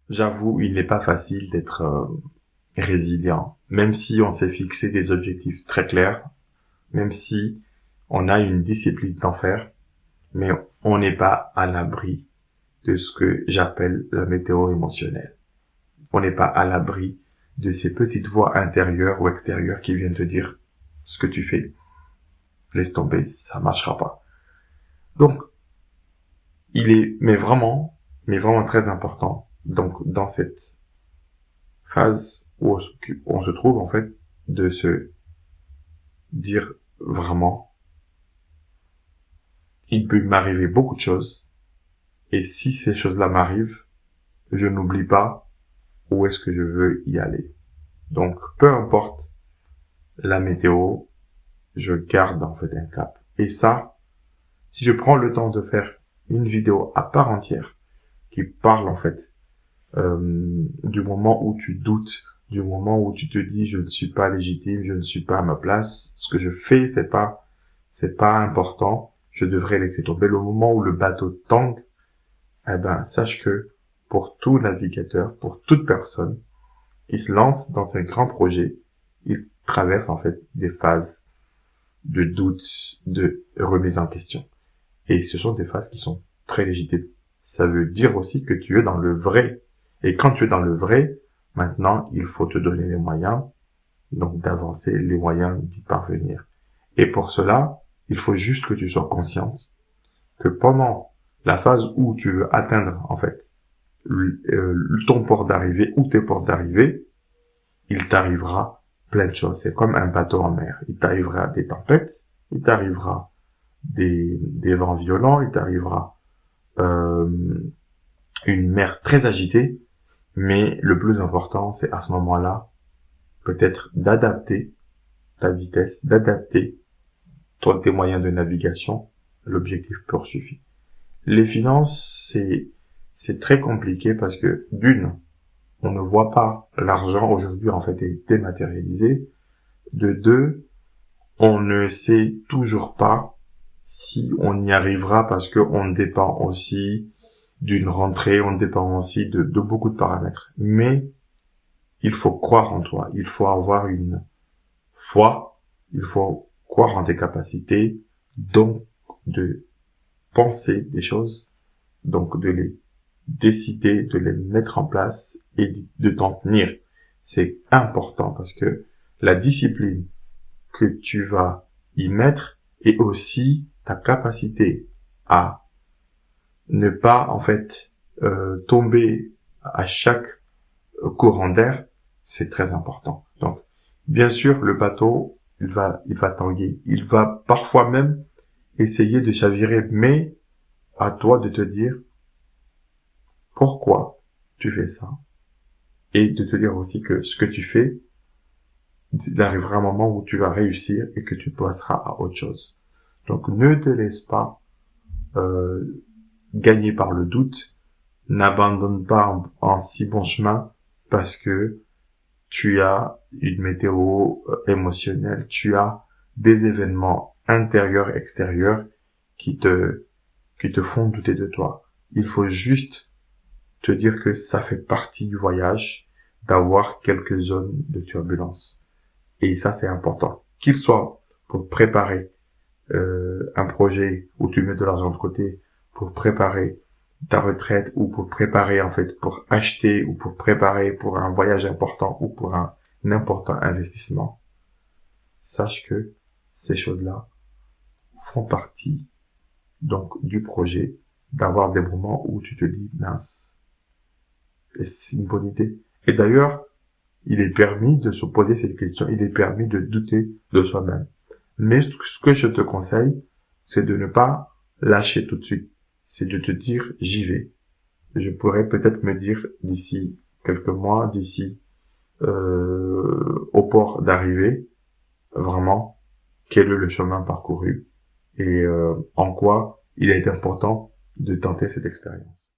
J'avoue, il n'est pas facile d'être résilient, même si on s'est fixé des objectifs très clairs, même si on a une discipline d'en faire, mais on n'est pas à l'abri de ce que j'appelle la météo émotionnelle. On n'est pas à l'abri de ces petites voix intérieures ou extérieures qui viennent te dire ce que tu fais. Laisse tomber, ça marchera pas. Donc, il est, mais vraiment très important. Donc, dans cette phase où on se trouve, en fait, de se dire vraiment, il peut m'arriver beaucoup de choses. Et si ces choses-là m'arrivent, je n'oublie pas où est-ce que je veux y aller. Donc, peu importe la météo, je garde en fait un cap. Et ça, si je prends le temps de faire une vidéo à part entière qui parle en fait du moment où tu doutes, du moment où tu te dis je ne suis pas légitime, je ne suis pas à ma place, ce que je fais c'est pas important, je devrais laisser tomber. Le moment où le bateau tangue, eh ben sache que pour tout navigateur, pour toute personne qui se lance dans un grand projet, il traverse en fait des phases de doute, de remise en question. Et ce sont des phases qui sont très légitimes. Ça veut dire aussi que tu es dans le vrai. Et quand tu es dans le vrai, maintenant, il faut te donner les moyens, donc d'avancer, les moyens d'y parvenir. Et pour cela, il faut juste que tu sois consciente que pendant la phase où tu veux atteindre, en fait, ton port d'arrivée ou tes ports d'arrivée, il t'arrivera plein de choses. C'est comme un bateau en mer. Il t'arrivera des tempêtes, il t'arrivera des vents violents, il t'arrivera euh, une mer très agitée, mais le plus important, c'est à ce moment-là, peut-être d'adapter ta vitesse, d'adapter tes moyens de navigation. L'objectif poursuivi. Les finances, c'est très compliqué parce que d'une, on ne voit pas l'argent aujourd'hui en fait est dématérialisé. De deux, on ne sait toujours pas si on y arrivera parce que on dépend aussi d'une rentrée, on dépend aussi de beaucoup de paramètres. Mais il faut croire en toi, il faut avoir une foi, il faut croire en tes capacités, donc de penser des choses, donc de les décider, de les mettre en place et de t'en tenir. C'est important parce que la discipline que tu vas y mettre et aussi ta capacité à ne pas en fait tomber à chaque courant d'air, c'est très important. Donc bien sûr le bateau il va tanguer, il va parfois même essayer de chavirer, mais à toi de te dire pourquoi tu fais ça et de te dire aussi que ce que tu fais, il arrivera un moment où tu vas réussir et que tu passeras à autre chose. Donc ne te laisse pas gagner par le doute, n'abandonne pas en si bon chemin parce que tu as une météo émotionnelle, tu as des événements intérieurs, extérieurs qui te font douter de toi. Il faut juste te dire que ça fait partie du voyage d'avoir quelques zones de turbulence. Et ça, c'est important. Qu'il soit pour préparer un projet où tu mets de l'argent de côté, pour préparer ta retraite ou pour préparer en fait pour acheter ou pour préparer pour un voyage important ou pour un important investissement, sache que ces choses-là font partie donc du projet, d'avoir des moments où tu te dis mince, et c'est une bonne idée. Et d'ailleurs, il est permis de se poser cette question, il est permis de douter de soi-même. Mais ce que je te conseille, c'est de ne pas lâcher tout de suite. C'est de te dire, j'y vais. Je pourrais peut-être me dire d'ici quelques mois, d'ici au port d'arrivée, vraiment, quel est le chemin parcouru et en quoi il est important de tenter cette expérience.